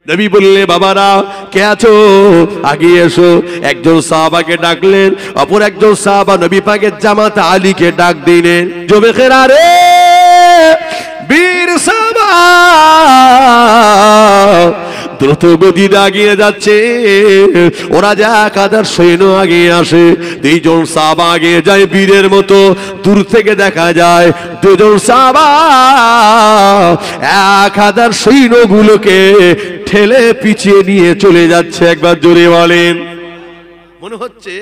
নবী বললে বাবারা কে আছো আগে এসো। একজন সাহাবাকে ডাকলেন, অপর একজন সাহাবা নবী পাকের জামাতা আলীকে ডাক দিলেন। যুবকেরা রে, বীর সাহাবা দ্রুত গতিতে আগিয়ে যাচ্ছে। ওরা যা কাদার সৈন্য আগিয়ে আসে, দুইজন সাহাবা আগিয়ে যায় বীরের মতো। দূর থেকে দেখা যায় দুজন সাহাবা 1000 সৈন্যগুলোকে ঠেলে পিছিয়ে নিয়ে চলে যাচ্ছে। একবার জোরে বলেন, মনে হচ্ছে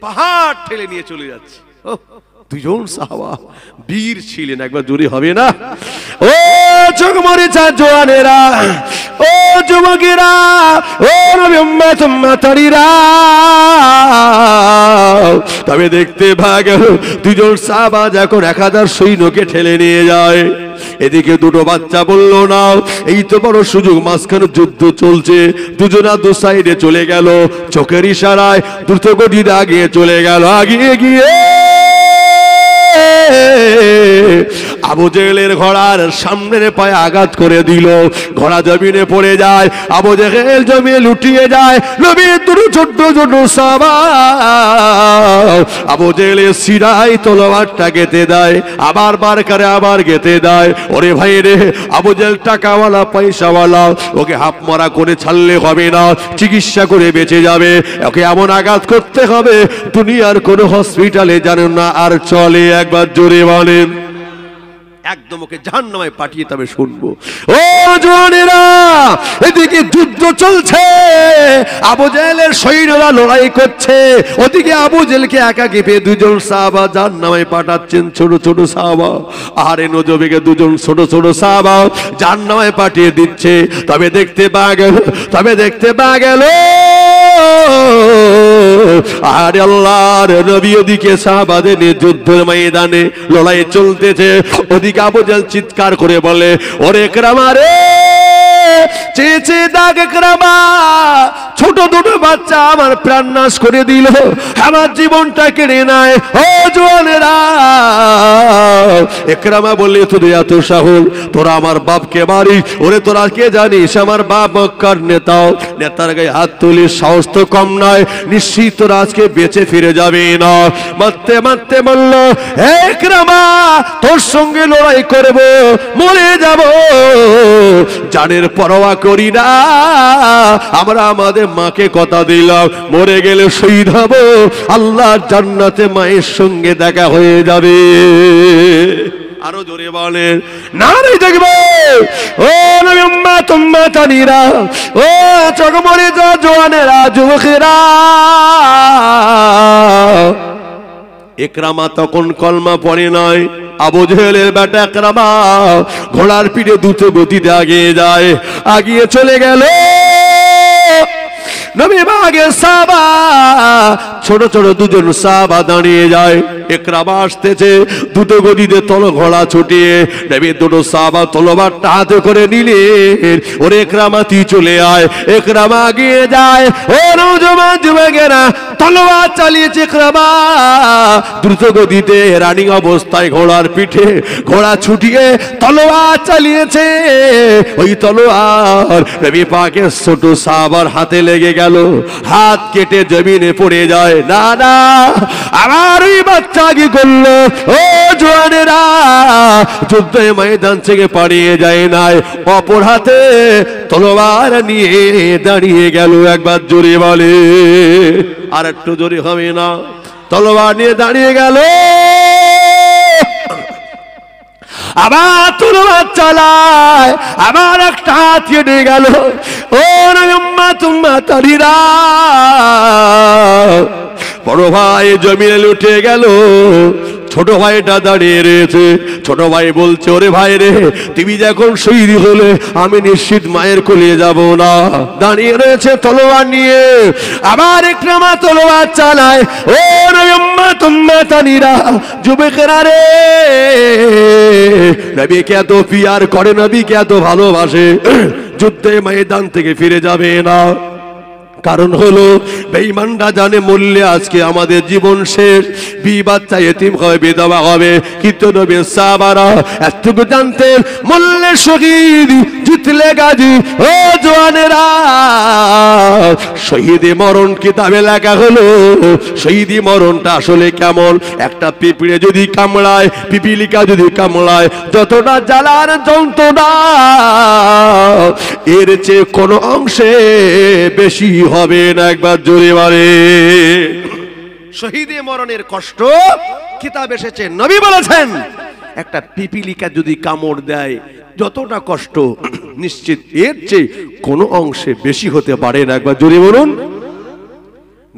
পাহাড় ঠেলে নিয়ে চলে যাচ্ছে। দুজন সাহাবা বীর ছিলেন, একবার জোরে হবে না? ও চকমরিচা জওয়ানেরা, ও যুবকেরা, ও নবী উম্মত উম্মতারিরা, তবে দেখতে ভাগ দুজন সাহাবা যখন 1000 সৈন্যকে ঠেলে নিয়ে যায়, এদিকে দুটো বাচ্চা বলল না এই তো বড় সুযোগ, মাঝখানে যুদ্ধ চলছে। দুজনা দু সাইডে চলে গেল, চোখের ইশারায় দ্রুত গতিতে আগিয়ে চলে গেল। আগিয়ে গিয়ে আবু জেহেলের ঘোড়ার সামনের পায়ে আঘাত করে দিল, ঘোড়া জমিনে পড়ে যায়। আবু জেহেল জমিনে লুটিয়ে যায়। নবীর দুটো ছোট্ট ছোট্ট সাহাবা আবু জেহেলের শিরায় তলোয়ারটা গেঁথে দেয়, আবার বার করে আবার গেঁথে দেয়। ওরে ভাই রে, আবু জেহেল টাকাওয়ালা পয়সাওয়ালা, ওকে হাফ মারা করে ছাড়লে হবে না, চিকিৎসা করে বেঁচে যাবে। ওকে এমন আঘাত করতে হবে দুনিয়ার কোনো হসপিটালে জানেন না আর চলে। একবার জোরে বলেন, একদম ওকে জাহান্নামে পাঠিয়ে তবে শুনবো। ও জওয়ানেরা, এদিকে যুদ্ধ চলছে, আবু জেহেলের সৈন্যরা লড়াই করছে, ওদিকে আবু জেহেলকে একাকী পেয়ে দুজন সাহাবা জাহান্নামে পাঠাচ্ছেন। ছোট ছোট সাহাবা, আরে নজবেকে দুজন ছোট ছোট সাহাবা জাহান্নামে পাঠিয়ে দিচ্ছে। তবে দেখতে পাওয়া গেল আর আল্লাহর নবী ওদিকে সাহাবাদের নিয়ে যুদ্ধের ময়দানে লড়াই চলতেছে। ওদিকে আবু জেহেল চিৎকার করে বলে, ওরে ইকরামা রে, চেয়েছে দাগ ইকরামা, ছোট দুটো বাচ্চা আমার প্রাণ নাশ করে দিল, আমার জীবনটা কেড়ে নেয়। ও জওয়ানেরা, ইকরামা বললে তোদের এত সাহস, তোরা আমার বাপকে মারিস? ওরে তোরা কে জানিস আমার বাপ মক্কার নেতার গায়ে হাত তুলিস, সাহস তো কম নয়, নিশ্চিত তোরা আজকে বেঁচে ফিরে যাবে না। মারতে মারতে বলল, হে ইকরামা, তোর সঙ্গে লড়াই করব, মরে যাব, জানের পরোয়া করি না। আমরা আমাদের মাকে কথা দিলাম, মরে গেলে শহীদ হব, আল্লাহর জান্নাতে মায়ের সঙ্গে দেখা হয়ে যাবে। আরো জোরে বলেন, নারে দেখবে। ও নবী উম্মত উম্মতানিরা, ও চকমরিচা জওয়ানেরা, যুবকেরা, ইকরামা তখন কলমা পড়ে নয়। আবু জেহেলের বেটা ইকরামা ঘোড়ার পিঠে দ্রুত গতিতে আগিয়ে যায়, আগিয়ে চলে গেল। নবী বাগের সাহাবা ছোট ছোট দুজন সাহাবা দাঁড়িয়ে যায়। ইকরামা আসতেছে দ্রুত গতিতে ঘোড়া ছুটিয়ে, নবী দুটো সাহাবা তলোয়ারটা হাতে করে নিলেন। ওরে ইকরামা তুই চলে আয়। ইকরামা আগিয়ে যায়। ও নওজোয়ান যুবকেরা, তলোয়ার চালিয়েছে ইকরামা দ্রুত গতিতে, রানিং অবস্থায় ঘোড়ার পিঠে ঘোড়া ছুটিয়ে তলোয়ার চালিয়েছে। ওই তলোয়ার নবী পাকের ছোট সাহাবার হাতে লেগে গেল, হাত কেটে জমিনে পড়ে যায়। না না, আমার ওই বাচ্চা কি করলো? ও জওয়ানেরা, যুদ্ধের ময়দান থেকে পালিয়ে যায় নাই, অপর হাতে তলোয়ার নিয়ে দাঁড়িয়ে গেল। একবার জোরে বলে, আর একটু জোরে হবে না? তলোয়ার নিয়ে দাঁড়িয়ে গেল, আবার তলোয়ার চালায়, আবার একটা হাত কেটে গেল। ও নবী উম্মত উম্মতারিরা, বড় ভাই জমিনে লুটে গেল, ছোট ভাইটা দাঁড়িয়ে রয়েছে। ছোট ভাই বলছে, ওরে ভাই রে, তুমি যখন শহীদ হলে আমি নিশ্চিত মায়ের কোলে যাব না। দাঁড়িয়ে রয়েছে তলোয়ার নিয়ে, আবার ইকরামা তলোয়ার চালায়। ও নবী উম্মত উম্মতানিরা, যুবকেরা রে, নবীকে এত পিয়ার করে, নবীকে এত ভালোবাসে, যুদ্ধে ময়দান থেকে ফিরে যাবে না। কারণ হলো বেঈমানরা জানে মরলে আজকে আমাদের জীবন শেষ, বাচ্চা এতিম হবে, বিধবা হবে। কিন্তু নবীর সাহাবারা এতটুকু জানতেন, মরলে শহীদ, জিতলে গাজী। ও জওয়ানেরা, শহীদে মরণ কিতাবে লেখা হলো শহীদি মরণটা আসলে কেমন। একটা পিঁপড়ে যদি কামড়ায়, পিপিলিকা যদি কামড়ায়, যতটা জ্বালার যন্ত্রণা এর চেয়ে কোনো অংশে বেশি হবে না। একবার জোরে বলে শহীদে মরণের কষ্ট কিতাব এসেছে, নবী বলেছেন একটা পিপিলিকা যদি কামড় দেয় যতটা কষ্ট নিশ্চিত এর চেয়ে কোনো অংশে বেশি হতে পারে না। একবার জোরে বলুন।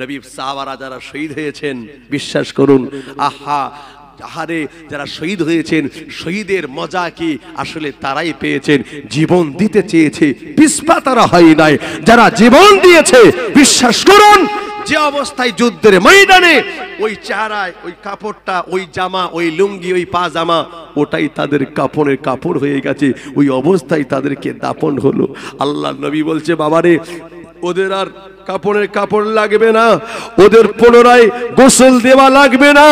নবী সাহাবারা যারা শহীদ হয়েছেন বিশ্বাস করুন, আহা আহারে যারা শহীদ হয়েছেন শহীদের মজা কি আসলে তারাই পেয়েছেন। জীবন দিতে চেয়েছে, পিছপা তারা হয় নাই। যারা জীবন দিয়েছে বিশ্বাস করুন, যে অবস্থায় যুদ্ধের ময়দানে ওই চেহারায় ওই কাপড়টা, ওই জামা, ওই লুঙ্গি, ওই পাজামা ওটাই তাদের কাপড়ের কাপড় হয়ে গেছে, ওই অবস্থায় তাদেরকে দাফন হলো। আল্লাহ নবী বলছে বাবারে ওদের আর কাপড়ের কাপড় লাগবে না, ওদের পুনরায় গোসল দেওয়া লাগবে না।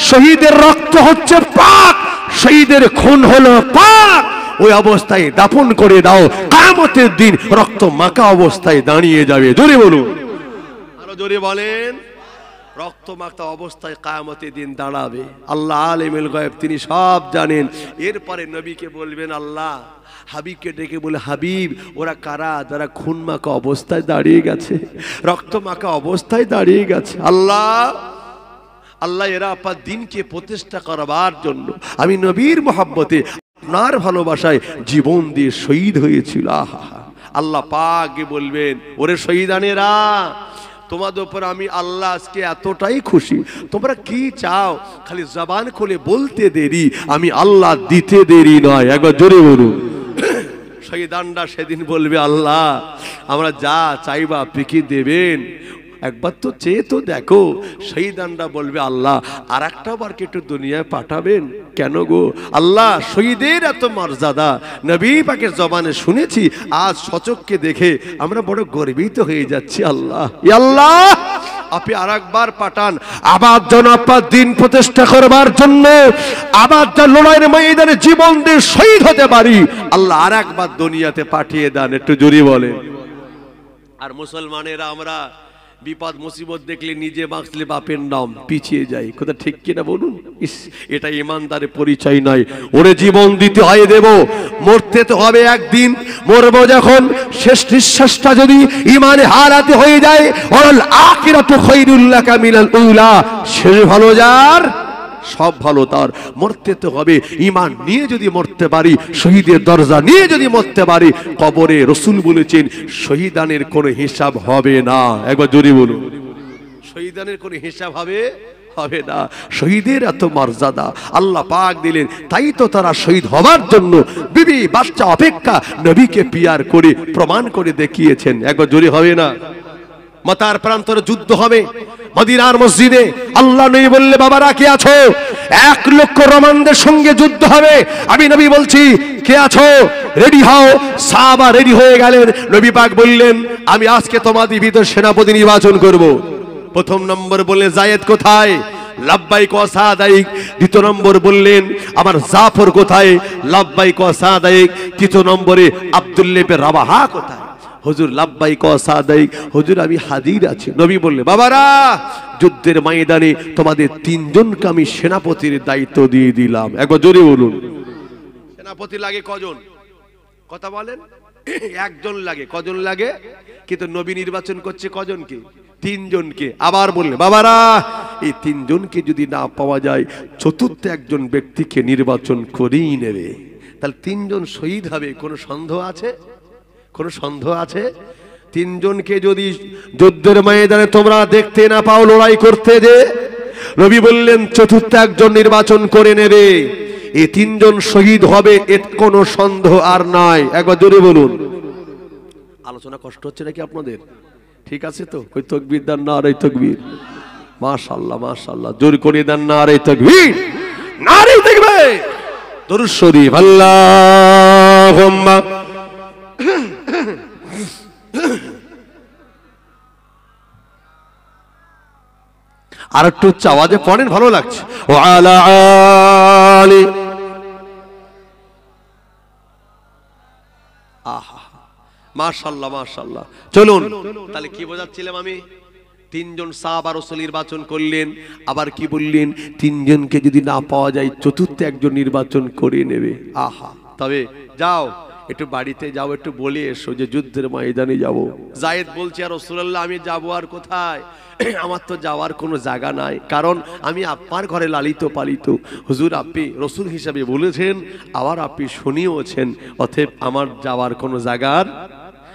শহীদের রক্ত হচ্ছে পাক, শহীদের খুন হলো পাক, ওই অবস্থায় দাফন করে দাও। কিয়ামতের দিন রক্ত মাখা অবস্থায় দাঁড়িয়ে যাবে। জোরে বলুন, আরো জোরে বলেন। রক্ত মাখা অবস্থায় কিয়ামতের দিন দাঁড়াবে। আল্লাহ আলিমুল গায়ব, তিনি সব জানেন। এরপরে নবীকে বলবেন আল্লাহ, হাবিবকে ডেকে বলে হাবিব ওরা কারা যারা খুন মাখা অবস্থায় দাঁড়িয়ে গেছে, রক্ত মাখা অবস্থায় দাঁড়িয়ে গেছে। আল্লাহ আল্লাহ এরা আপনার দিনকে প্রতিষ্ঠা করবার জন্য আমি নবীর মহব্বতে আপনার ভালোবাসায় জীবন দিয়ে শহীদ হয়েছিল। আহা আল্লাহ পাক বলবেন ওরে শহীদানেরা তোমাদের উপর আমি আল্লাহ আজকে এতটাই খুশি, তোমরা কি চাও খালি জবান খুলে বলতে দেরি, আমি আল্লাহ দিতে দেরি নয়। একবার জোরে বলুন। শহীদানরা সেদিন বলবে আল্লাহ আমরা যা চাইবা আপনি কি দেবেন, একবার তো চেয়ে তো দেখো। শহীদানরা বলবে আল্লাহ আর একটা বার কি একটু দুনিয়ায় পাঠাবেন? কেন গো আল্লাহ, শহীদের এত মর্যাদা নবী পাকের জবানে শুনেছি, আজ সচক্ষে দেখে আমরা বড় গর্বিত হয়ে যাচ্ছি। আল্লাহ আল্লাহ আপনি আর একবার পাঠান, আবার যেন আপনার দিন প্রতিষ্ঠা করবার জন্য আবার যা লড়াইয়ের ময়দানে জীবন দিয়ে শহীদ হতে পারি, আল্লাহ আর একবার দুনিয়াতে পাঠিয়ে দেন। একটু জোরে বলেন। আর মুসলমানেরা আমরা বিপদ মুসিবত দেখলে নিজে বাঁচলে বাপের নাম পিছিয়ে যাই, কথা ঠিক কিনা বলুন? এটা ইমানদারের পরিচয় নয়। ওরে জীবন দিতে হয়, দেব, মরতে তো হবে একদিন। মরবো যখন শেষ নিঃশ্বাসটা যদি ইমানে হারাতে হয়ে যায়, ওয়াল আখিরাতু খায়রুল লাকা মিনাল উলা, শেষ ভালো যার সব ভালো তার। মরতে তো হবে ঈমান নিয়ে, যদি মরতে পারি শহীদের দরজা নিয়ে যদি মরতে পারি, কবরে রাসূল বলেছেন শহীদানের কোনো হিসাব হবে না। একবার জোরে বলুন, শহীদানের কোনো হিসাব হবে না। শহীদের এত মর্যাদা আল্লাহ পাক দিলেন, তাই তো তারা শহীদ হবার জন্য বিবি বাচ্চা অপেক্ষা নবীকে পিয়ার করে প্রমাণ করে দেখিয়েছেন। একবার জোরে হবে না? মতার প্রান্তরে যুদ্ধ হবে মদিনার মসজিদে। আল্লাহ নবী বললে বাবারা কে আছো? 1 লক্ষ রোমানদের সঙ্গে যুদ্ধ হবে। আমি নবী বলছি কে আছো? রেডি হও। সাহাবা রেডি হয়ে গেলেন। নবী পাক বললেন আমি আজকে তোমাদের ভিতর সেনাপতি নির্বাচন করব। প্রথম নম্বর বললেন যায়েদ কোথায়? লাব্বাইক ওয়া সাদাইক। দ্বিতীয় নম্বর বললেন আমার জাফর কোথায়? লাব্বাইক ওয়া সাদাইক। তৃতীয় নম্বরে আব্দুল্লাহ ইবনে রাবাহা কোথায়? হুজুর লাব্বাইক ওয়া সাদাইক। হুজুর আমি হাজির আছি। নবী বললেন বাবারা যুদ্ধের ময়দানে তোমাদের 3 জনকে আমি সেনাপতির দায়িত্ব দিয়ে দিলাম। একবার জোরে বলুন। সেনাপতি লাগে কজন? কথা বলেন। 1 জন লাগে। কজন লাগে? কিন্তু নবী নির্বাচন করছে কজনকে? 3 জনকে। আবার বললেন বাবারা এই 3 জনকে যদি না পাওয়া যায় চতুর্থ একজন ব্যক্তিকে নির্বাচন করেই নেবে। তাহলে 3 জন শহীদ হবে, কোনো সন্দেহ আছে? কোনো সন্দেহ আছে? 3 জনকে যদি যুদ্ধের ময়দানে তোমরা দেখতে না পাও লড়াই করতে, যে নবী বললেন চতুর্থ একজন নির্বাচন করে নেবে। এই 3 জন শহীদ হবে, এর কোনো সন্দেহ আর নাই। একবার জোরে বলুন। আলোচনা কষ্ট হচ্ছে নাকি আপনাদের? ঠিক আছে তো? কই তাকবীর দেন না? আরে তাকবীর। মাশাআল্লাহ মাশাআল্লাহ। জোর করে দেন না? আরে তাকবীর, নারে তাকবীর। দরুদ শরীফ। আল্লাহুম্মা আর একটু উচ্চ আওয়াজে পড়েন, ভালো লাগছে। ওয়া আলা আলি। আহা মাশাআল্লাহ মাশাআল্লাহ। চলুন তাহলে কি বোঝাচ্ছিলাম আমি, তিনজন সাহাবা রাসূল নির্বাচন করলেন, আবার কি বললেন, তিনজনকে যদি না পাওয়া যায় চতুর্থ একজন নির্বাচন করে নেবে। আহা, তবে যাও একটু বাড়িতে যাও, একটু বলে এসো যে যুদ্ধের ময়দানে যাব। যায়েদ বলছে আর রাসূলুল্লাহ আমি যাব আর কোথায়, আমার তো যাওয়ার কোনো জায়গা নাই, কারণ আমি আপনার ঘরে লালিত পালিত। হুজুর আপনি রসুল হিসাবে বলেছেন, আবার আপনি শুনিয়েছেন, অতএব আমার যাওয়ার কোনো জায়গার,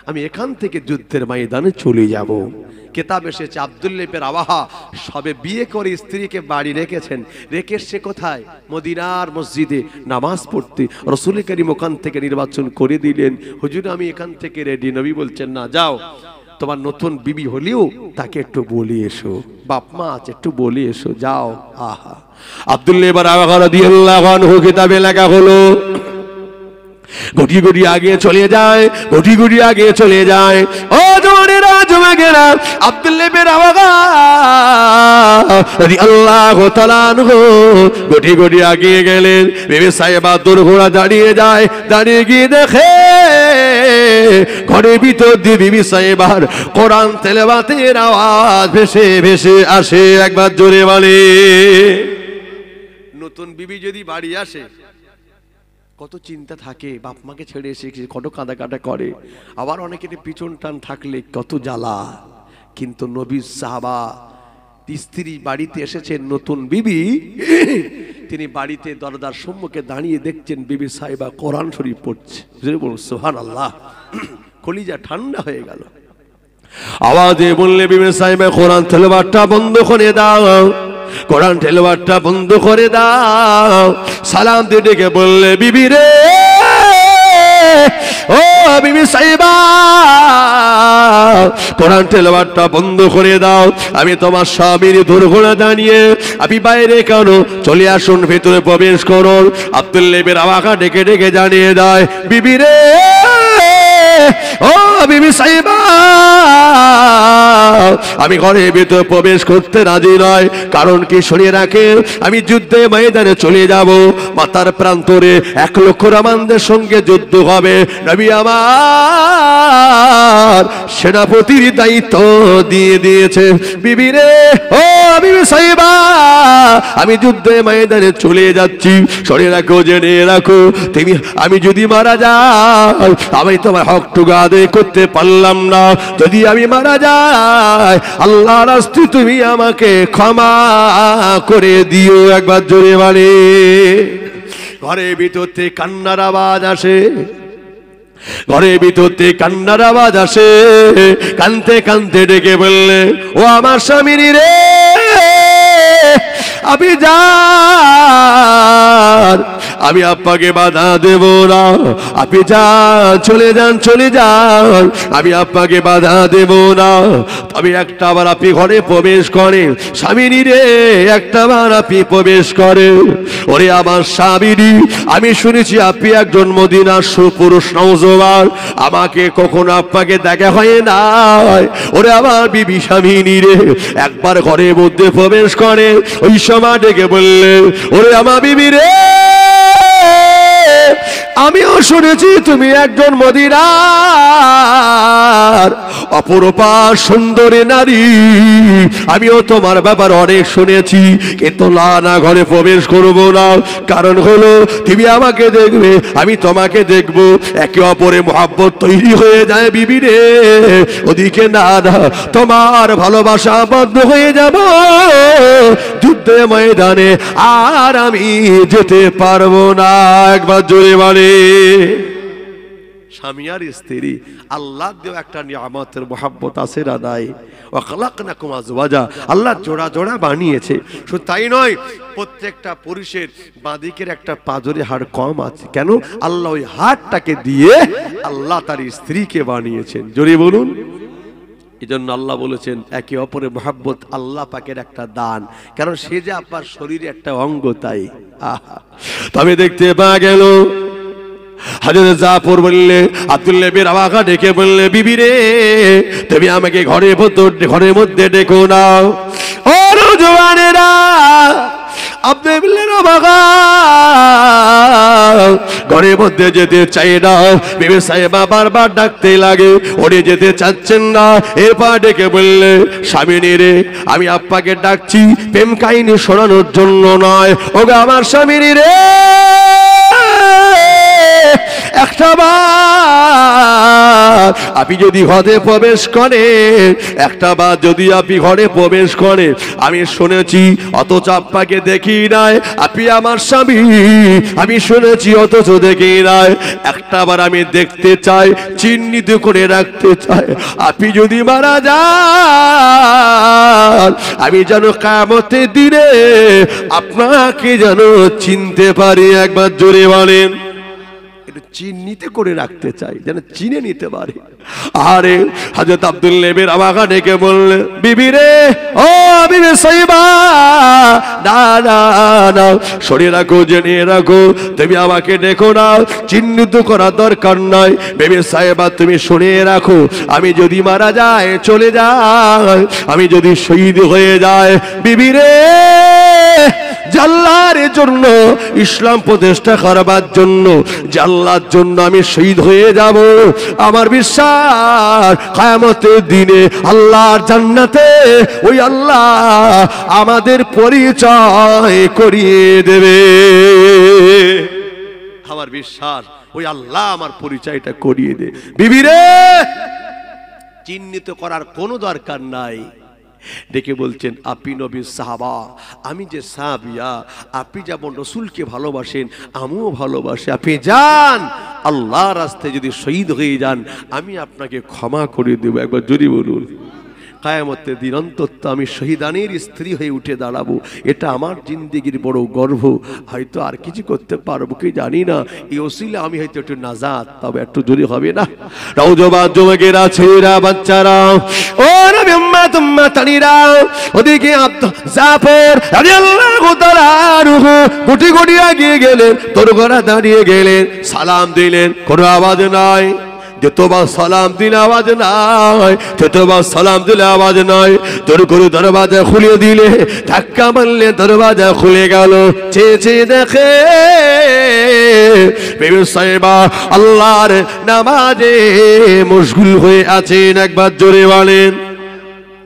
আমি এখান থেকে যুদ্ধের ময়দানে চলে যাব। কিতাব এসেছে আব্দুল্লাহ ইবনে রাওয়াহা সবে বিয়ে করে স্ত্রীকে বাড়ি রেখেছেন, রেখে এসে কোথায়, মদিনার মসজিদে নামাজ পড়তে। রাসূল করিম ওখান থেকে নির্বাচন করে দিলেন, হুজুর আমি এখান থেকে রেডি। নবী বলছেন না, যাও তোমার নতুন বিবি হলেও তাকে একটু বলে এসো, বাপ মা আছে একটু বলে এসো, যাও। আহা, আব্দুল্লাহ ইবনে রাওয়াহা রাদিয়াল্লাহু আনহু কিতাবে লেখা হলো, গুটি গুটি আগে চলে যায়, গুটি গুটি আগে চলে যায়। ও জওয়ানেরা যুবকেরা, আব্দুল্লাহ ইবনে রাওয়াহা রাদিয়াল্লাহু তাআলা আনহু গুটি গুটি আগে গেলেন। বিবি সাহেবা দোরগোড়া দাঁড়িয়ে যায়, দাঁড়িয়ে গিয়ে দেখে ঘরের ভিতর দিয়ে বিবি সাহেবার কোরআন তেলাওয়াতের আওয়াজ ভেসে ভেসে আসে। একবার জোরে বলে, নতুন বিবি যদি বাড়ি আসে কত চিন্তা থাকে, বাপ মাকে ছেড়ে এসে কত কাঁদা কাটা করে, আবার অনেকের পিছন টান থাকলে কত জ্বালা। কিন্তু নবী সাহাবা স্ত্রী বাড়িতে এসেছেন, নতুন বিবি, তিনি বাড়িতে দরজার সম্মুখে দাঁড়িয়ে দেখছেন বিবি সাহেবা কোরআন শরীফ পড়ছে। বলুন সুবহানাল্লাহ, কলিজা ঠান্ডা হয়ে গেল। আওয়াজে বললে, বিবি সাহেবা কোরআন তেলাওয়াতটা বন্ধ করে দাও, কোরআন তেলাওয়াতটা বন্ধ করে দাও। সালাম দিয়ে ডেকে বললে, বিবি রে, ও বিবি সাহেবা কোরআন তেলাওয়াতটা বন্ধ করে দাও, আমি তোমার স্বামীর দোরগোড়া দাঁড়িয়ে, আপনি বাইরে কেন, চলে আসুন ভেতরে প্রবেশ করুন। আব্দুল্লাহ ইবনে রাওয়াহা ডেকে ডেকে জানিয়ে দেয়, বিবি রে, ও বিবি সাহেবা আমি ঘরের ভিতরে প্রবেশ করতে রাজি নয়, কারণ কি শুনিয়ে রাখে, আমি যুদ্ধে ময়দানে চলে যাব, মাথার প্রান্তরে 1 লক্ষ রোমানদের সঙ্গে যুদ্ধ হবে। নবী আমার সেনাপতির দায়িত্ব দিয়ে দিয়েছে। বিবি রে, ও বিবি সাহেবা আমি যুদ্ধে ময়দানে চলে যাচ্ছি, শুনিয়ে রাখো, জেনে রাখো, তুমি, আমি যদি মারা যাই, আমি তোমার হকটুকু আদায় করতে পারলাম না, যদি আমি মারা যাই, আল্লাহর রাস্তে তুমি আমাকে ক্ষমা করে দিও। একবার জোরে বলে। ঘরের ভিতর থেকে কান্নার আওয়াজ আসে, ঘরের ভিতর থেকে কান্নার আওয়াজ আসে। কানতে কানতে ডেকে বললে, ও আমার স্বামী রে, আপনি যান, আমি আপনাকে বাধা দেব না, আপনি যান, চলে যান, চলে যান, আমি আপনাকে বাধা দেব না। তবে একটা বার আপনি ঘরে প্রবেশ করেন, স্বামী রে, একটা বার আপনি প্রবেশ করেন। ওরে আমার স্বামী, আমি শুনেছি আপনি একজন মদিনার সুপুরুষ নওজোয়ান, আমাকে কখনো আপনাকে দেখা হয় না। ওরে আমার বিবি স্বামী রে, একবার ঘরের মধ্যে প্রবেশ করে, ওই সময় ডেকে বললে, ওরে আমার বিবি রে, আমিও শুনেছি তুমি একজন মদিনার অপরূপা সুন্দরী নারী, আমিও তোমার ব্যাপার অনেক শুনেছি, কিন্তু না ঘরে প্রবেশ করব না, কারণ হলো তুমি আমাকে দেখবে, আমি তোমাকে দেখব, একে অপরে মহব্বত তৈরি হয়ে যায়। বিবি রে, ওদিকে না তোমার ভালোবাসা বন্ধ হয়ে যাব যুদ্ধে ময়দানে, আর আমি যেতে পারবো না। একবার জোরে বলে। স্বামী আর স্ত্রী আল্লাহ দেওয়া একটা নিয়ামতের মহব্বত আছে না নাই? ওয়া খালাকনাকুম আজওয়াজা, আল্লাহ জোড়া জোড়া বানিয়েছে। শুধু তাই নয়, প্রত্যেকটা পুরুষের বাঁদিকের একটা পাজরে হাড় কম আছে, কেন? আল্লাহ ওই হাড়টাকে দিয়ে আল্লাহ তার স্ত্রীকে বানিয়েছেন। জোরে বলুন। এই জন্য আল্লাহ বলেছেন একে অপরের মহব্বত আল্লাহ পাকের একটা দান, কারণ সে যে আপনার শরীরে একটা অঙ্গ, তাই। তবে দেখতে পাওয়া গেল হযরত জাফর বললে, আব্দুল্লাহ ইবনে রাওয়াহা ডেকে বললে, বিবি রে, তুমি আমাকে ঘরের মধ্যে ডেকো না। ও নওজওয়ানেরা, আব্দুল্লাহ ইবনে রাওয়াহা ঘরের মধ্যে যেতে চাই না। বিবি সাহেবা বারবার ডাকতে লাগে, ওরে যেতে চাচ্ছেন না। এরপর ডেকে বললে, স্বামী রে, আমি আপ্পাকে ডাকছি প্রেম কাহিনী শোনানোর জন্য নয়। ওগো আমার স্বামী রে, একটা বার আপনি যদি ঘরে প্রবেশ করেন, একটা বার যদি আপনি ঘরে প্রবেশ করেন, আমি শুনেছি অথচ আপ্পাকে দেখি নাই, আপনি আমার স্বামী, আমি শুনেছি অথচ দেখি নাই। একটা বার আমি দেখতে চাই, চিহ্নিত করে রাখতে চাই। আপনি যদি মারা যান, আমি যেন কিয়ামতের দিনে আপনাকে যেন চিনতে পারি। একবার জোরে বলেন। চিহ্নিত করে রাখতে চাই, যেন চিনে নিতে পারে। আরে হযরত আব্দুল্লাহ ইবনে রাওয়াহা ডেকে বললেন, বিবি রে, ও বিবি সাইবা, না না না, সরে রাখো, জেনে রাখো, তুমি আমাকে দেখো না, চিহ্নিত করা দরকার নয়। বিবি সাইবা, তুমি শুনে রাখো, আমি যদি মারা যাই, চলে যাই, আমি যদি শহীদ হয়ে যাই, বিবি রে, আল্লাহর জন্য, ইসলাম প্রতিষ্ঠা করবার জন্য, আল্লাহর জন্য আমি শহীদ হয়ে যাব, আমার বিশ্বাস কিয়ামতের দিনে আল্লাহর জান্নাতে ওই আল্লাহ আমাদের পরিচয় করিয়ে দেবে। আমার বিশ্বাস ওই আল্লাহ আমার পরিচয়টা করিয়ে দেবে। বিবি রে, চিহ্নিত করার কোনো দরকার নাই। ডেকে বলছেন, আপনি নবীর সাহাবা, আমি যে সাহাবিয়া, আপনি যেমন রাসূলকে ভালোবাসেন, আমিও ভালোবাসি। আপনি যান, আল্লাহর রাস্তায় যদি শহীদ হয়ে যান, আমি আপনাকে ক্ষমা করে দেব। একবার জোরে বলুন। কিয়ামতের দিন অন্তত আমি শহীদানের স্ত্রী হয়ে উঠে দাঁড়াবো, এটা আমার জিন্দেগির বড় গর্ব। হয়তো আর কিছু করতে পারবো কি জানি না, এই ওসিলা আমি হয়তো একটু নাজাত পাবো। একটু জোরে হবে না? নওজোয়ান যুবকেরা, ছেলেরা, বাচ্চারা, ও নবী উম্মত উম্মতানিরা, ওদিকে জাফর রাদিয়াল্লাহু তাআলা আনহু গুটি গুটি এগিয়ে গেলেন, তরবারা দাঁড়িয়ে গেলেন, সালাম দিলেন, কোনো আওয়াজ নাই। যতবার সালাম দিলে আওয়াজ নাই, যতবার সালাম দিলে আওয়াজ নাই। তোর করে দরওয়াজা খুলে দিলে, ধাক্কা মারলে দরওয়াজা খুলে গেল। চেয়ে চেয়ে দেখে বিবি সাইবা আল্লাহর নামাজে মশগুল হয়ে আছেন। একবার জোরে বলেন।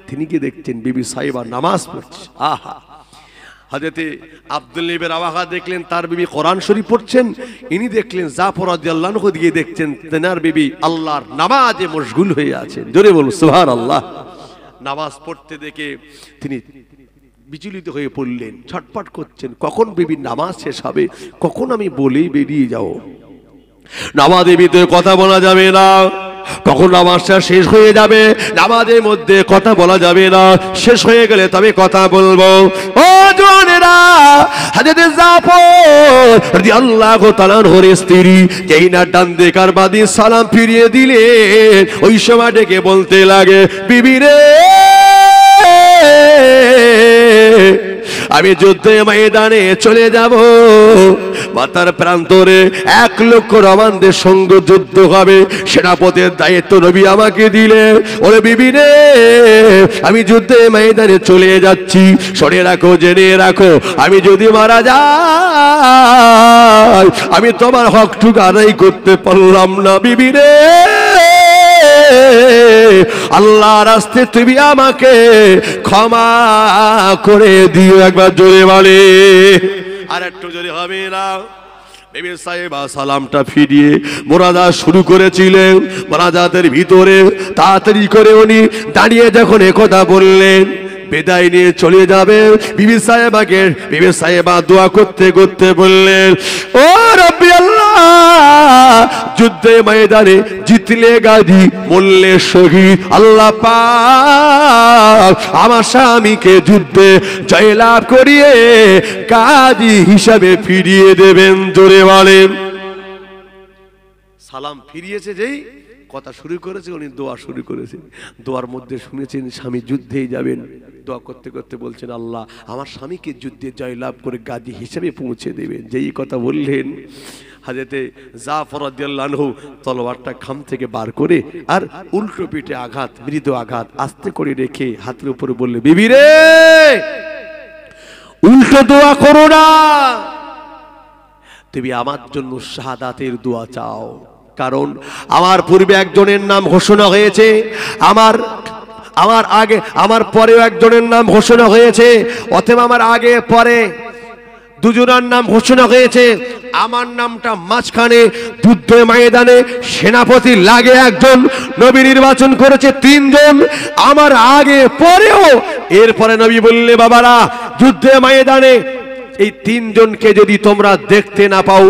তিনি কি দেখছেন? বিবি সাইবা নামাজ পড়ছে। আহা! হযরতে আব্দুল্লাহ ইবনে রাওয়াহা দেখলেন তার বিবি কোরআন শরীফ পড়ছেন, ইনি দেখলেন জাফর রাদিয়াল্লাহু আনহু দিকে দেখছেন তেনার বিবি আল্লাহর নামাজে মশগুল হয়ে আছেন। জোরে বলুন সুবহানাল্লাহ। নামাজ পড়তে দেখে তিনি বিচলিত হয়ে পড়লেন, ছটফট করছেন, কখন বিবির নামাজ শেষ হবে, কখন আমি বলেই বেরিয়ে যাব। নামাজের ভিতরে কথা বলা যাবে না, কখন নামাজটা শেষ হয়ে যাবে, নামাজের মধ্যে কথা বলা যাবে না, শেষ হয়ে গেলে তবে কথা বলবো। ও জওয়ানেরা, হযরত জাফর রাদিয়াল্লাহু তাআলা আনহুর স্ত্রী যেই না ডান দিক আর বাঁ দিক সালাম ফিরিয়ে দিলেন, ওই সময় ডেকে বলতে লাগে, বিবি রে, আমি যুদ্ধে ময়দানে চলে যাব, মাতার প্রান্তরে 1 লক্ষ রোমানদের সঙ্গে যুদ্ধ হবে, সেনাপতির দায়িত্ব নবী আমাকে দিলে। ওরে বিবি রে, আমি যুদ্ধে ময়দানে চলে যাচ্ছি, শুনে রাখো, জেনে রাখো, আমি যদি মারা যাই, আমি তোমার হকটুকু আদায় করতে পারলাম না। বিবি রে, আল্লাহর রাস্তায় তুমি আমাকে ক্ষমা করে দিও। একবার জোরে বলে। আর একটু জোরে হবে না? বিবি সাইবা সালামটা ফিরিয়ে মোনাজাত শুরু করেছিলেন। মোনাজাতের ভিতরে তাড়াতাড়ি করে উনি দাঁড়িয়ে যখন একথা বললেন, বিদায় নিয়ে চলে যাবে, বিবি সাহেবা দোয়া করতে করতে বললেন, ও রব্বি আল্লাহ, যুদ্ধে ময়দানে জিতলে গাজী, মরলে শহীদ, আল্লাহ পাক আমার স্বামীকে যুদ্ধে জয়লাভ করিয়ে গাজী হিসাবে ফিরিয়ে দেবেন। জোরে বলেন। সালাম ফিরিয়েছে, যেই কথা শুরু করেছে উনি দোয়া শুরু করেছেন। দোয়ার মধ্যে শুনেছেন স্বামী যুদ্ধেই যাবেন, দোয়া করতে করতে বলছেন, আল্লাহ আমার স্বামীকে যুদ্ধে জয়লাভ করে গাজী হিসেবে পৌঁছে দেবেন। যেই কথা বললেন, হযরতে জাফর রাদিয়াল্লাহু আনহু তলোয়ারটা খাম থেকে বার করে আর উল্টো পিঠে আঘাত, মৃদু আঘাত আস্তে করে রেখে হাতের উপরে বললে, বিবি রে, উল্টো দোয়া করো না, তুমি আমার জন্য শাহাদাতের দোয়া চাও, কারণ আমার পূর্বে একজনের নাম ঘোষণা হয়েছে, আমার আগে আমার পরেও একজনের নাম ঘোষণা হয়েছে, অতএব আমার আগে পরে দুজনের নাম ঘোষণা হয়েছে, আমার নামটা মাঝখানে যুদ্ধে ময়দানে সেনাপতি লাগে একজন, নবী নির্বাচন করেছে তিনজন, আমার আগে পরেও। এরপরে নবী বললে, বাবারা যুদ্ধে ময়দানে এই তিনজনকে যদি তোমরা দেখতে না পাও,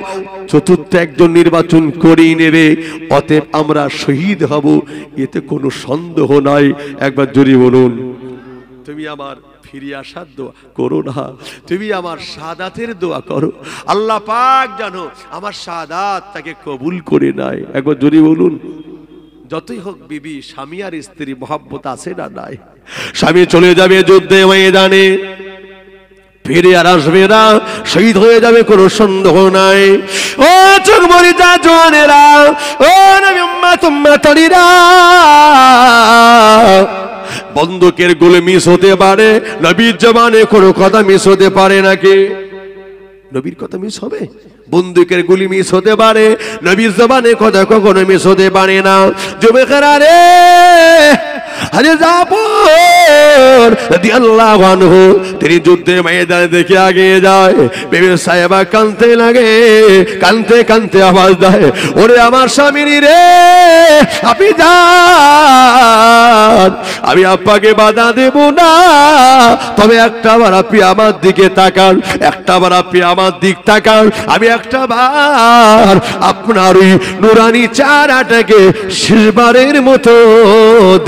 চতুর্থ একজন নির্বাচন করেই নেবে, অতএব আমরা শহীদ হব, এতে কোনো সন্দেহ নাই। একবার জোরে বলুন, তুমি আমার ফিরে আসার দোয়া করো না, তুমি আমার শাহাদাতের দোয়া করো। আল্লাহ পাক জানো আমার শাহাদাত তাকে কবুল করে নাই। একবার জোরে বলুন। যতই হোক বিবি, স্বামী আর স্ত্রী মহব্বত আছে না নাই? স্বামী চলে যাবে যুদ্ধে ময়দানে, ফিরে আর আসবে না, শহীদ হয়ে যাবে, কোনো সন্দেহ নাই। ও চোখ মরিদা জোয়ানেরা, ও নবী উম্মত উম্মতরিরা, বন্দুকের গুলি মিস হতে পারে, নবীর জবানে কোনো কথা মিস হতে পারে নাকি? নবীর কথা মিস হবে? বন্দুকের গুলি মিস হতে পারে, নবীর জবানে কথা কখনো মিস হতে পারে না। যুবকেরা রে, আরে জাফর রাদিয়াল্লাহু আনহু তিনি যুদ্ধের ময়দানে দেখে আগিয়ে যায়, বিবি সাহেবা কাঁদতে লাগে, কাঁদতে কাঁদতে আওয়াজ দেয়, ওরে আমার স্বামী রে, আপনি যান, আমি আব্বাকে বাধা দেব না, তবে একটা বার আপনি আমার দিকে তাকান, একটা বার আপনি আমার দিক তাকান, আমি একটা বার আপনার ওই নুরানি চেহারাটাকে শেষবারের মতো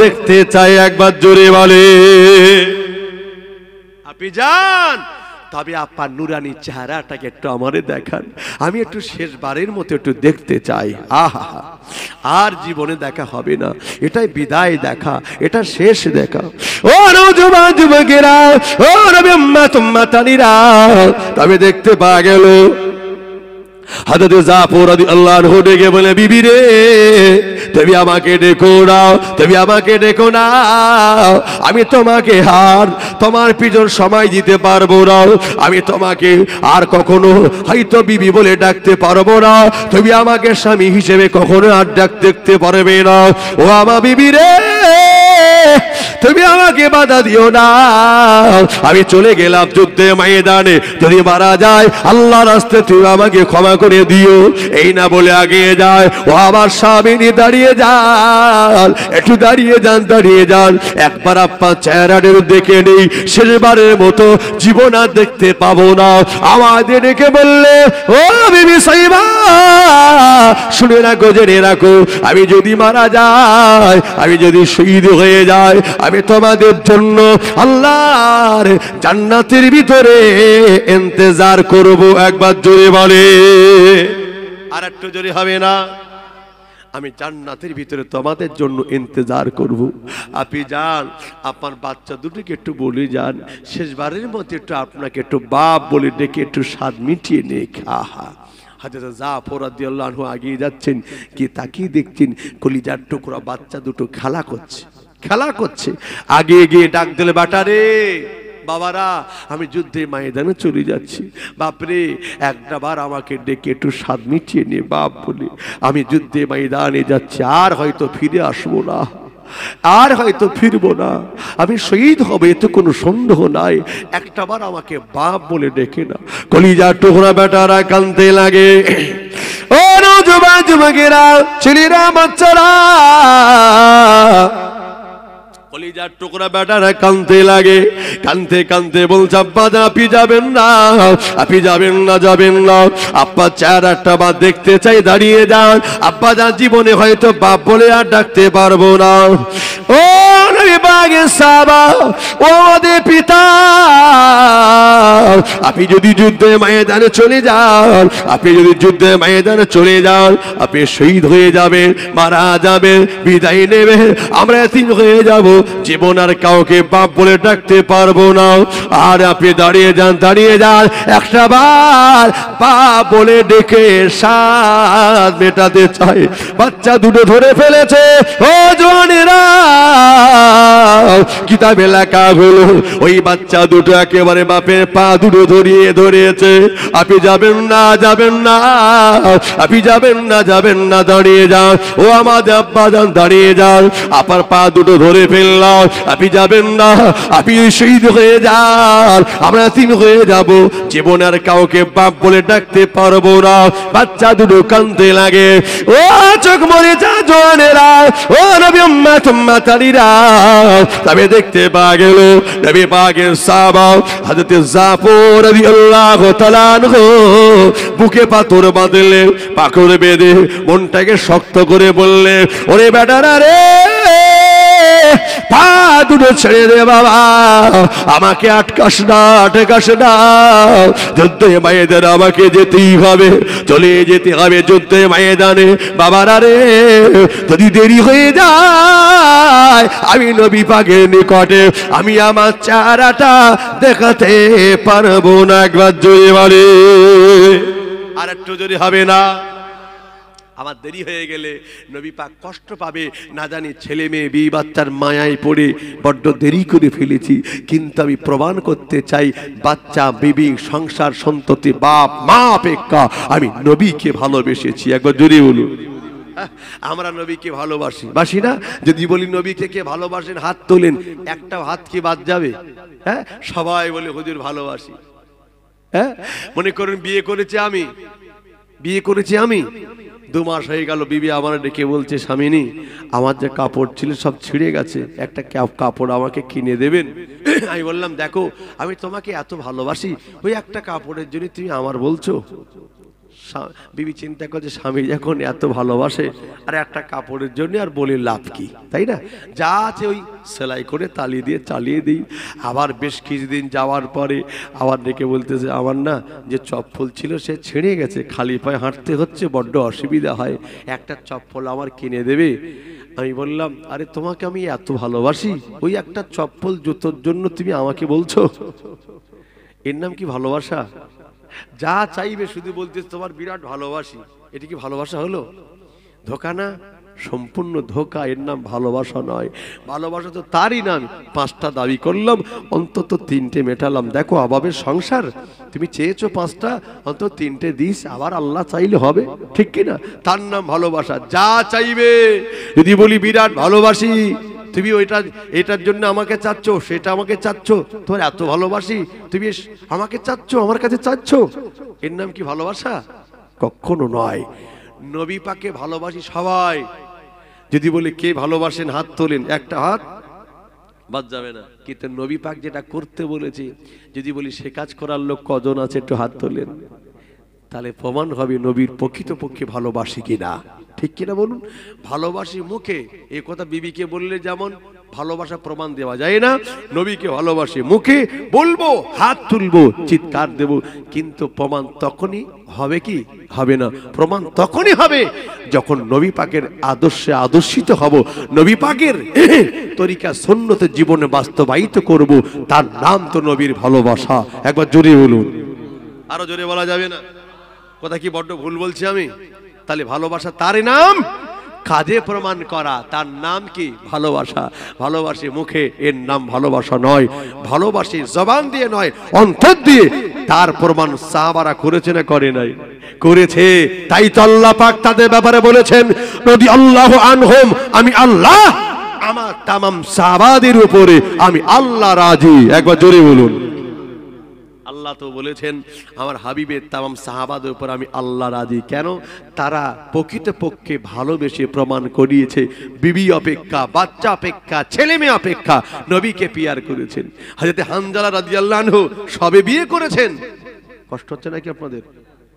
দেখতে চাই। একবার জোরে বলে, আপনি যান, তবে আপনার নুরানি চেহারাটাকে একটু আমারে দেখান, আমি একটু শেষবারের মতো একটু দেখতে চাই। আহা, আর জীবনে দেখা হবে না, এটাই বিদায় দেখা, এটা শেষ দেখা। ও নওজোয়ান যুবকেরা, ও নবী উম্মত উম্মতানিরা, তবে দেখতে পাওয়া গেল হযরত জাফর রাদিয়াল্লাহু আনহু ডেকে বলে, বিবি রে, তুমি আমাকে ডেকো না, তুমি আমাকে ডেকো না, আমি তোমাকে আর তোমার পিছন সময় দিতে পারবো না, আমি তোমাকে আর কখনো হয়তো বিবি বলে ডাকতে পারবো না, তুমি আমাকে স্বামী হিসেবে কখনো আর দেখতে পারবে না। ও আমার বিবি রে, তুমি আমাকে বাধা দিও না, আমি চলে গেলাম যুদ্ধে ময়দানে, যদি মারা যায় আল্লাহর রাস্তায় তুমি আমাকে ক্ষমা করে দিও। এই না বলে আগিয়ে যায়। ও আমার স্বামী, দাঁড়িয়ে যান, একটু দাঁড়িয়ে যান, দাঁড়িয়ে যান, একবার আপনার চেহারাটা দেখে নেই, শেষবারের মতো জীবন আর দেখতে পাবো না। আমাদের ডেকে বললে, ও বিবি সাইবা, শুনে রাখো, জেনে রাখো, আমি যদি মারা যাই, আমি যদি শহীদ হয়ে যাই, আমি তোমাদের জন্য আল্লাহর জান্নাতের ভিতরে ইন্তজার করব। একবার জোরে বলে, আর একটু জোরে হবে না? আমি জান্নাতের ভিতরে তোমাদের জন্য ইন্তজার করব। আপনি যান, আপনার বাচ্চা দুটোকে একটু বলে যান, শেষবারের মতো একটু আপনাকে একটু বাপ বলে ডেকে একটু স্বাদ মিটিয়ে নে। আহা, হযরত জাফর রাদিয়াল্লাহু আনহু এগিয়ে যাচ্ছেন, কি তাকিয়ে দেখছেন, কলিজার টুকরা বাচ্চা দুটো খেলা করছে। আগে গিয়ে ডাক দিলে, বাটারে, বাবারা, আমি যুদ্ধের ময়দানে চলে যাচ্ছি, বাপরে একটা বার আমাকে ডেকে একটু স্বাদ মিটিয়ে নে বাপ বলে, আমি যুদ্ধের ময়দানে যাচ্ছি, আর হয়তো ফিরে আসবো না, আর হয়তো ফিরবো না, আমি শহীদ হবে, এতে কোনো সন্দেহ নাই, একটা বার আমাকে বাপ বলে ডেকে না। কলিজার টুকরা বেটারা কাঁদতে লাগে। ও নওজোয়ান যুবকেরা, ছেলেরা, বাচ্চারা, কলিজার টুকরা বেটারা কাঁদতে লাগে। কাঁদতে কাঁদতে বলছে, আব্বা আপনি যাবেন না, আপনি যাবেন না, যাবেন না, আব্বা চেহারাটা বা দেখতে চাই, দাঁড়িয়ে যান, আব্বা যান জীবনে হয়তো বাপ বলে আর ডাকতে পারবো না। ও নবী পাকের সাহাবা, ও আমাদের পিতা, আপনি যদি যুদ্ধে ময়দানে চলে যান, আপনি যদি যুদ্ধে ময়দানে চলে যান, আপনি শহীদ হয়ে যাবেন, মারা যাবেন, বিদায় নেবেন, আমরা এতিম হয়ে যাব, জীবন আর কাউকে বাপ বলে ডাকতে পারবো না। আর আপনি দাঁড়িয়ে যান, দাঁড়িয়ে যান, একটা বার বাপ বলে ডেকে স্বাদ মেটাতে চাই। বাচ্চা দুটো ধরে ফেলেছে। ও জওয়ানেরা, কিতাবে লেখা হলো ওই বাচ্চা দুটো একেবারে বাপের পা দুটো ধরিয়ে ধরেছে, আপনি যাবেন না, যাবেন না, আপনি যাবেন না, যাবেন না, দাঁড়িয়ে যান, ও আমাদের আব্বা যান, দাঁড়িয়ে যান। আপার পা দুটো ধরে ফেললাম, আপনি যাবেন না, আপনি শহীদ হয়ে যান, আমরা তিন হয়ে যাব, জীবনে আর কাউকে বাপ বলে ডাকতে পারবো না। বাচ্চা দুটো কাঁদতে লাগে। ও চোখ মরে যা জোয়ানেরা, ও নবী উম্মত উম্মতারিরা, তবে দেখতে পাওয়া গেল নবী পাকের সাহাবা হযরত জাফর রাদিয়াল্লাহু তাআলা আনহু বুকে পাথর বাঁধলেন, পাথর বেঁধে মনটাকে শক্ত করে বললে, ওরে বেটারা রে, পা দুটো ছেড়ে দে বাবা, আমাকে আটকাস না, আটকাস না, যুদ্ধে ময়দানে আমাকে যেতেই হবে, চলে যেতে হবে যুদ্ধে ময়দানে। বাবারা রে, যদি দেরি হয়ে যায় আমি নবী পাকের নিকটে আমি আমার চেহারাটা দেখাতে পারবো না। একবার জোরে বলে, আর একটু জোরে হবে না? আমার দেরি হয়ে গেলে নবী পাক কষ্ট পাবে, না জানি ছেলে মেয়ে বিয়ে বাচ্চার মায়ায় পড়ে বড্ড দেরি করে ফেলেছি। কিন্তু আমি প্রমাণ করতে চাই, বাচ্চা বিবি সংসার সন্ততি বাপ মা অপেক্ষা আমি নবীকে ভালোবেসেছি। একবার জোরে বলুন, আমরা নবীকে ভালোবাসি, বাসি না? যদি বলি নবীকে কে ভালোবাসেন হাত তোলেন, একটা হাত কি বাদ যাবে? হ্যাঁ, সবাই বলে হুজুর ভালোবাসি। হ্যাঁ, মনে করেন বিয়ে করেছি আমি, বিয়ে করেছি আমি, 2 মাস হয়ে গেল, বিবি আমার ডেকে বলছে, স্বামীনি আমার যে কাপড় ছিল সব ছিঁড়ে গেছে, একটা কাপড় আমাকে কিনে দেবেন? আমি বললাম, দেখো আমি তোমাকে এত ভালোবাসি, ওই একটা কাপড়ের জন্য তুমি আমার বলছো? বিবি চিন্তা করছে, স্বামী যখন এত ভালোবাসে আর একটা কাপড়ের জন্য আর বলে লাভ কি, তাই না? যা আছে ওই সেলাই করে তালি দিয়ে চালিয়ে দিই। আবার বেশ কিছুদিন যাওয়ার পরে আবার ডেকে বলতেছে, আমার না যে চপ্পল ছিল সে ছিঁড়ে গেছে, খালি পায়ে হাঁটতে হচ্ছে, বড্ড অসুবিধা হয়, একটা চপ্পল আমার কিনে দেবে? আমি বললাম, আরে তোমাকে আমি এত ভালোবাসি, ওই একটা চপ্পল জুতোর জন্য তুমি আমাকে বলছো? এর নাম কি ভালোবাসা? যা চাইবে শুধু বলতে তোমার বিরাট ভালোবাসি, এটা কি ভালোবাসা হলো? ধোঁকা না, সম্পূর্ণ ধোঁকা। এর নাম ভালোবাসা নয়। ভালোবাসা তো তারই নাম, 5টা দাবি করলাম, অন্তত 3টে মেটালাম। দেখো অভাবের সংসার, তুমি চেয়েছো 5টা, অন্তত 3টে দিস, আবার আল্লাহ চাইলে হবে, ঠিক কিনা? তার নাম ভালোবাসা। যা চাইবে, যদি বলি বিরাট ভালোবাসি, তুমি ওইটা এটার জন্য আমাকে চাচ্ছ, সেটা আমাকে চাচ্ছ, তোমার এত ভালোবাসি, তুমি আমাকে চাচ্ছ, আমার কাছে চাচ্ছ, এর নাম কি ভালোবাসা? কখনো নয়। নবী পাককে ভালোবাসি সবাই। যদি বলি কে ভালোবাসেন হাত তোলেন, একটা হাত বাদ যাবে না। কিন্তু নবী পাক যেটা করতে বলেছে, যদি বলি সে কাজ করার লোক কজন আছে, একটু হাত তোলেন, তাহলে প্রমাণ হবে নবীর প্রকৃতপক্ষে ভালোবাসি কিনা, ঠিক কিনা বলুন? ভালোবাসি মুখে, এই কথা বিবিকে বললে যেমন ভালোবাসা প্রমাণ দেওয়া যায় না, নবীকে ভালোবাসি মুখে বলবো, হাত তুলবো, চিৎকার দেব, কিন্তু প্রমাণ তখনই হবে কি হবে না? প্রমাণ তখনই হবে যখন নবী পাকের আদর্শে আদর্শিত হব, নবী পাকের তরিকা সুন্নতে জীবনে বাস্তবায়িত করব, তার নাম তো নবীর ভালোবাসা। একবার জোরে বলুন, আরো জোরে বলা যাবে না? কথা কি বড্ড ভুল বলছি আমি? তাহলে ভালোবাসা তারই নাম, কাজে প্রমাণ করা, তার নাম কি? ভালোবাসা। ভালোবাসি মুখে, এর নাম ভালোবাসা নয়। ভালোবাসি জবান দিয়ে নয়, অন্তর দিয়ে। তার প্রমাণ সাহাবারা করেছে না করে নাই? করেছে। তাই তো আল্লাহ পাক তাদের ব্যাপারে বলেছেন, রাদিয়াল্লাহু আনহুম, আমি আল্লাহ আমার তামাম সাহাবাদের উপরে আমি আল্লাহ রাজি। একবার জোরে বলুন। আল্লাহ তো বলেছেন আমার হাবিবের তামাম সাহাবাদের উপর আমি আল্লাহ রাজি। কেন? তারা প্রকৃতপক্ষে ভালোবেসে প্রমাণ করিয়েছে, বিবি অপেক্ষা, বাচ্চা অপেক্ষা, ছেলে মেয়ে অপেক্ষা নবীকে পিয়ার করেছেন। হযরত হানজালা রাদিয়াল্লাহু আনহু সবে বিয়ে করেছেন। কষ্ট হচ্ছে নাকি আপনাদের?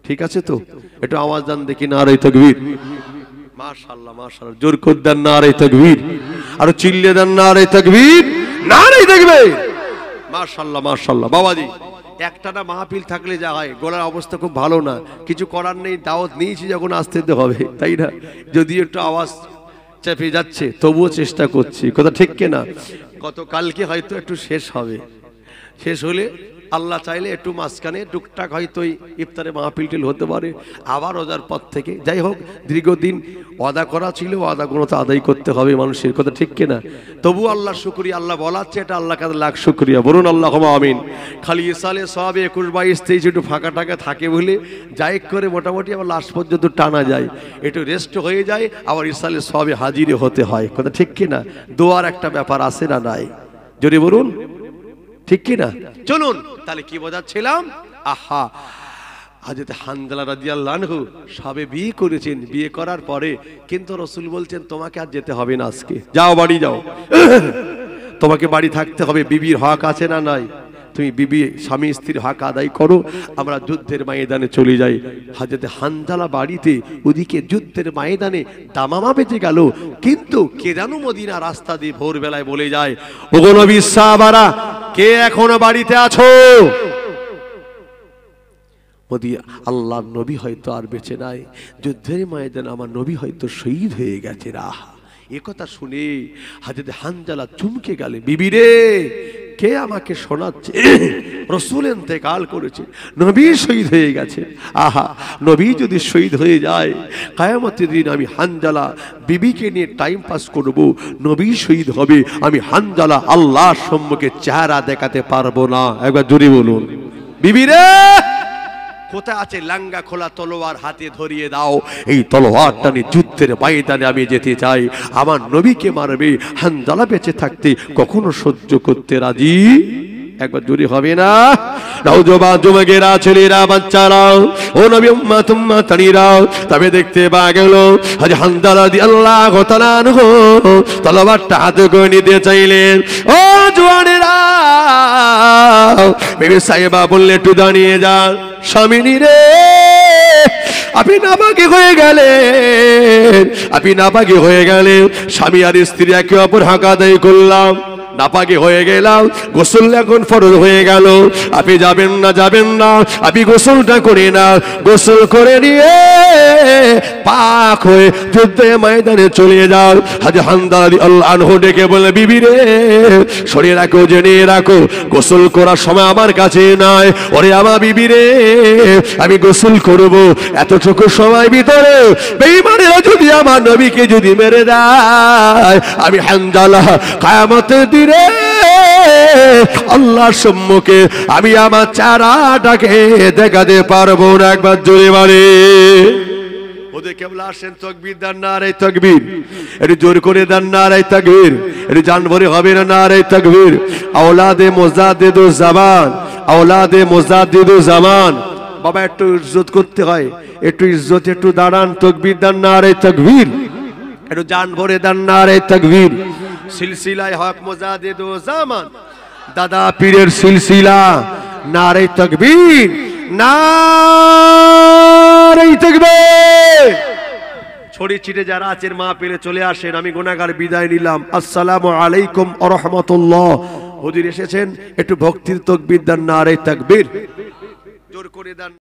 ঠিক আছে তো? একটু আওয়াজ দেন দেখি, নারে তাকবীর। মাশাআল্লাহ মাশাআল্লাহ, জোর করে দেন নারে তাকবীর, আর চিল্লে দেন নারে তাকবীর, নারে তাকবীর। মাশাআল্লাহ মাশাআল্লাহ। বাবাজি, একটানা মাহফিল থাকলে যা হয়, গলার অবস্থা খুব ভালো না, কিছু করার নেই, দাওয়াত নিয়েছি যখন আসতে দিতে হবে, তাই না? যদি একটু আওয়াজ চেপে যাচ্ছে তবুও চেষ্টা করছি, কথা ঠিক কিনা? গতকালকে হয়তো একটু শেষ হবে, শেষ হলে আল্লাহ চাইলে একটু মাঝখানে টুকটাক হয়তো ইফতারে মাহফিল হতে পারে, আবার রোজার পর থেকে। যাই হোক, দীর্ঘদিন ওয়াদা করা ছিল, ওয়াদাগুলো তো আদায় করতে হবে মানুষের, কথা ঠিক কিনা? তবু আল্লাহ শুকরিয়া, আল্লাহ বলাচ্ছে, এটা আল্লাহ কাছে লাখ শুকরিয়া, বলুন আল্লাহুম্মা আমিন। খালি ইসালে সব 21, 22, 23 একটু ফাঁকা টাকা থাকে বলে যাই করে মোটামুটি আবার লাস্ট পর্যন্ত টানা যায়, একটু রেস্ট হয়ে যায়, আবার ইসালে সবে হাজিরে হতে হয়, কথা ঠিক কিনা? দোয়ার একটা ব্যাপার আছে না নাই? যদি বলুন ঠিক কিনা? চলুন তাহলে কি বোঝাচ্ছিলাম? আহা, হযরত হানজালা রাদিয়াল্লাহু আনহু সবে বিয়ে করেছেন, বিয়ে করার পরে কিন্তু রাসূল বলছেন তোমাকে আর যেতে হবে না, আজকে যাও, বাড়ি যাও, তোমাকে বাড়ি থাকতে হবে, বিবির হক আছে না নাই? তুমি বিবি স্বামী স্ত্রীর হক আদায় করো, আমরা যুদ্ধের ময়দানে চলে যাই। হযরত হানজালা বাড়িতে, ওদিকে যুদ্ধের ময়দানে দামামা বেজে গেল, কিন্তু কে যেন মদিনা রাস্তা দিয়ে ভোরবেলায় বলে যায়, ওগো নবী সাহাবারা, কে এখনো বাড়িতে আছো? আল্লাহর নবী হয়তো আর বেঁচে নাই, যুদ্ধের ময়দানে আমার নবী হয়তো শহীদ হয়ে গেছে। এ কথা শুনে হযরত হানজালা চমকে গেলে, বিবি রে, কে আমাকে শোনাচ্ছে? রাসূল ইন্তেকাল করেছে, নবী শহীদ হয়ে গেছে। আহা, নবী যদি শহীদ হয়ে যায়, কিয়ামতের দিন আমি হানজালা বিবিকে নিয়ে টাইম পাস করব, নবী শহীদ হবে, আমি হানজালা আল্লাহর সম্মুখে চেহারা দেখাতে পারবো না। একবার জোরে বলুন, বিবি রে, কোথায় আছে লাঙ্গা খোলা তলোয়ার হাতে ধরিয়ে দাও, এই তলোয়ারটা নিয়ে যুদ্ধের ময়দানে আমি যেতে চাই, আমার নবীকে মারবে। হানজালা বেঁচে থাকতে কখনো সহ্য করতে রাজি? একবার জোরে হবে না? নওজোয়ান যুবকেরা, ছেলেরা, বাচ্চারা, ও নবী উম্মত উম্মতানিরা, তবে দেখতে পাওয়া গেল হযরত হানজালা রাদিয়াল্লাহু তাআলা আনহু তলোয়ারটা হাতে করে নিতে চাইলেন। ও জওয়ানেরা, বিবি সাহেবা বললে, একটু দাঁড়িয়ে যান। স্বামিনী রে, আপনি নাপাকি হয়ে গেলেন, আপনি নাপাকি হয়ে গেলেন। স্বামী আর স্ত্রী একে অপর হক আদায় করলাম, নাপাকি হয়ে গেলাম, গোসল এখন ফরজ হয়ে গেল। আপনি যাবেন না, যাবেন না, আপনি গোসলটা করে না, গোসল করে নিয়ে পাক হয়ে যুদ্ধের ময়দানে চলে যাও। হযরত হানজালা রাদিয়াল্লাহু আনহু ডেকে বলে, বিবি রে, সরে রাখো, জেনে রাখো, গোসল করার সময় আমার কাছে নাই। ওরে আমার বিবি রে, আমি গোসল করব, এতটুকু সময় ভিতরে বেঈমানেরা যদি আমার নবীকে যদি মেরে দেয়, আমি হানজালা কিয়ামতের দিনে আল্লাহর সম্মুখে আমি আমার চেহারাটাকে দেখাতে পারবো না। একবার জোরে বলে, ওদের কেবল আসেন, তাকবীর দেন, নারে তাকবীর, একটু জোর করে দেন, নারে তাকবীর, একটু জান ভরে হবে না, নারে তাকবীর। আওলাদে মুজাদ্দিদুজ জামান, আওলাদে মুজাদ্দিদুজ জামান, বাবা একটু ইজ্জত করতে হয়, একটু ইজ্জত, একটু দাঁড়ান, তাকবীর দেন, নারে তাকবীর, একটু জান ভরে দেন, নারে তাকবীর। সিলসিলায়ে হক মুজাদ্দিদুজ জামান, দাদা পীরের সিলসিলা, নারে তাকবীর, নারে তাকবীর। ছড়ি ছিটে যারা আছেন মা পেলে চলে আসেন, আমি গুনাহগার বিদায় নিলাম। আসসালামু আলাইকুম ওয়া রাহমাতুল্লাহ। হুজুর এসেছেন, একটু ভক্তির তাকবীর দেন, নারে তাকবীর, জোর করে দেন।